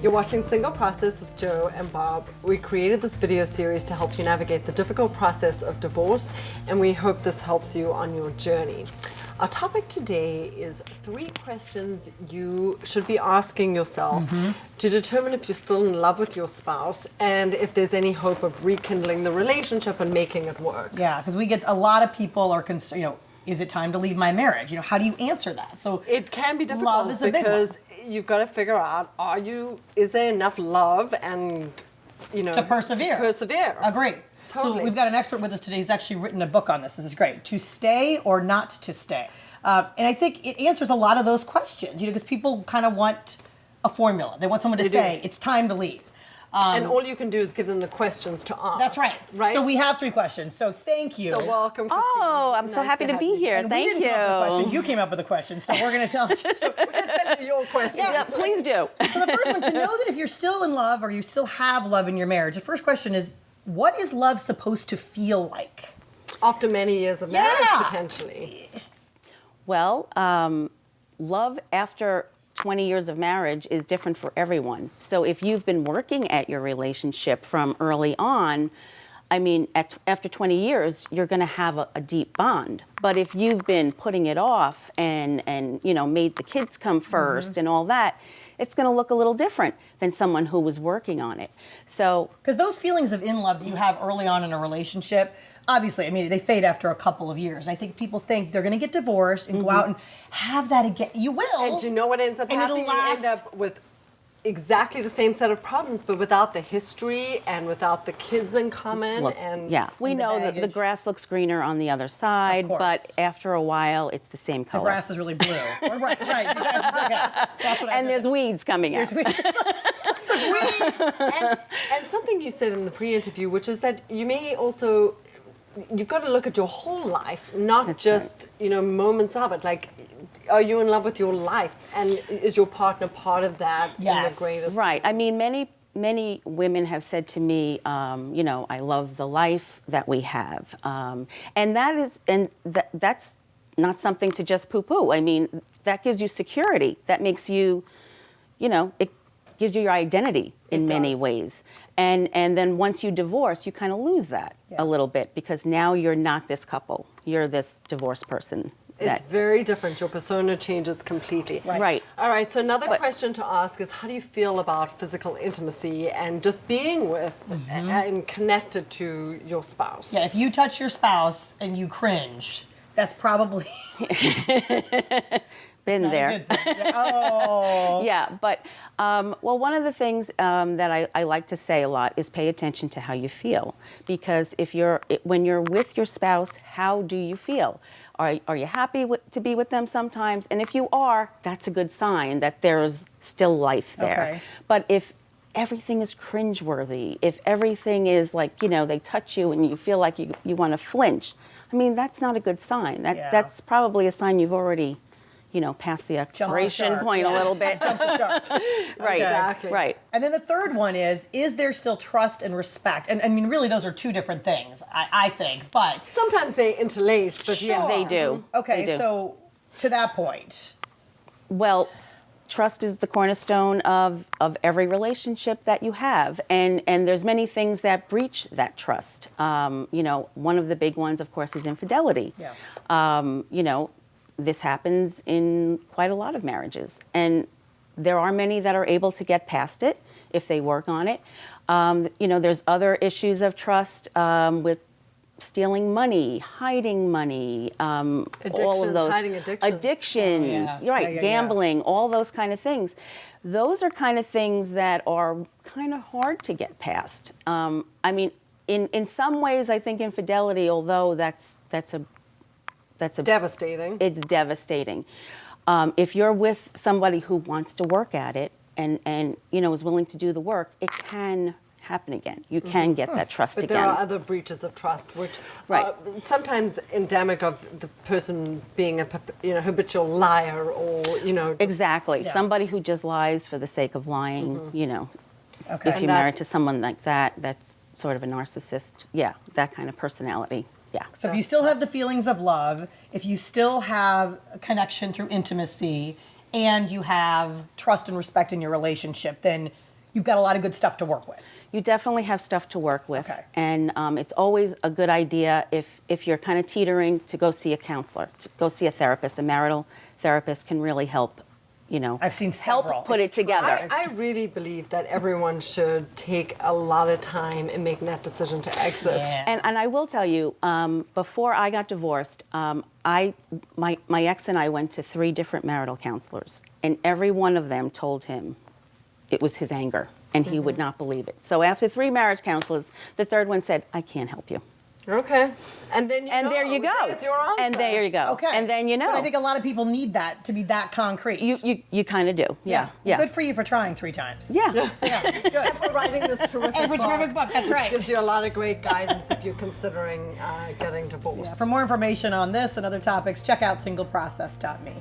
You're watching Single Process with Joe and Bob. We created this video series to help you navigate the difficult process of divorce, and we hope this helps you on your journey. Our topic today is 3 questions you should be asking yourself to determine if you're still in love with your spouse and if there's any hope of rekindling the relationship and making it work. Yeah, because we get a lot of people are concerned, is it time to leave my marriage? How do you answer that? So it can be difficult love is a big because one. you've got to figure out, is there enough love and, to persevere. Agree. Totally. So we've got an expert with us today who's actually written a book on this. This is great. To stay or not to stay. And I think it answers a lot of those questions, because people kind of want a formula. They want someone to say, it's time to leave. And all you can do is give them the questions to ask. That's right. Right? So we have 3 questions. So thank you. So welcome, Christine. Oh, I'm so happy to be here. And Thank we didn't come up with questions. you. You came up with the questions, so we're going to tell you. So we're going to tell you your questions. Yeah, please do. So the first one, to know that if you're still in love or you still have love in your marriage, the first question is, what is love supposed to feel like? After many years of marriage, potentially. Well, love after 20 years of marriage is different for everyone. So if you've been working at your relationship from early on, after 20 years, you're going to have a deep bond. But if you've been putting it off and made the kids come first and all that, it's going to look a little different than someone who was working on it. So, because those feelings of in love that you have early on in a relationship, obviously, they fade after a couple of years. I think people think they're going to get divorced and go out and have that again. You will. And you know what ends up happening? You end up with exactly the same set of problems, but without the history and without the kids in common. We know that the grass looks greener on the other side, but after a while, it's the same color. The grass is really blue. right. That's what and there's weeds coming out. And something you said in the pre-interview, which is that you may also, you've got to look at your whole life, not That's just, moments of it. Like, are you in love with your life? And is your partner part of that? Yes. In the greatest? Right. Many women have said to me, I love the life that we have. And that's not something to just poo-poo. That gives you security. That makes you, it gives you your identity in many ways. And then once you divorce, you kind of lose that a little bit because now you're not this couple. You're this divorced person. It's very different. Your persona changes completely. Right. All right, so another question to ask is, how do you feel about physical intimacy and just being with and connected to your spouse? Yeah, if you touch your spouse and you cringe, that's probably... Been there. Oh. Yeah, but one of the things that I like to say a lot is pay attention to how you feel, because when you're with your spouse, how do you feel? Are you happy to be with them sometimes? And if you are, that's a good sign that there's still life there. Okay. But if everything is cringeworthy, if everything is like, they touch you and you feel like you want to flinch, that's not a good sign. That's probably a sign you've already past the expiration point a little bit. Jump the shark. Right, Exactly. right. And then the third one is there still trust and respect? And really those are 2 different things, I think, but... Sometimes they interlace, but Sure. They do. Okay, They do. so to that point... Well, trust is the cornerstone of every relationship that you have. And there's many things that breach that trust. One of the big ones, of course, is infidelity. Yeah. This happens in quite a lot of marriages. And there are many that are able to get past it if they work on it. There's other issues of trust with stealing money, hiding money, all of those. Hiding addictions. Yeah. You're right, Yeah. gambling, all those kind of things. Those are kind of things that are kind of hard to get past. In some ways, I think infidelity, although that's devastating. It's devastating. If you're with somebody who wants to work at it and is willing to do the work, it can happen again. You can get that trust But again. there are other breaches of trust, which are sometimes endemic of the person being a habitual liar or just, Exactly. Somebody who just lies for the sake of lying. Okay. If you're married to someone like that, that's sort of a narcissist. Yeah, that kind of personality. Yeah. So if you still have the feelings of love, if you still have a connection through intimacy, and you have trust and respect in your relationship, then you've got a lot of good stuff to work with. You definitely have stuff to work with. Okay. And it's always a good idea if you're kind of teetering to go see a counselor, to go see a therapist. A marital therapist can really help, I've seen several. help put It's it together. I really believe that everyone should take a lot of time in making that decision to exit. Yeah. And I will tell you, before I got divorced, my ex and I went to 3 different marital counselors, and every one of them told him it was his anger, and he would not believe it. So after 3 marriage counselors, the third one said, I can't help you. Okay. And then There you go. There's your answer. And there you go. Okay. And then But I think a lot of people need that to be that concrete. you kind of do. Yeah. Yeah. Good for you for trying 3 times. Yeah. Good. for writing this terrific And for book. terrific book, that's right. Gives you a lot of great guidance if you're considering getting divorced. For more information on this and other topics, check out singleprocess.me.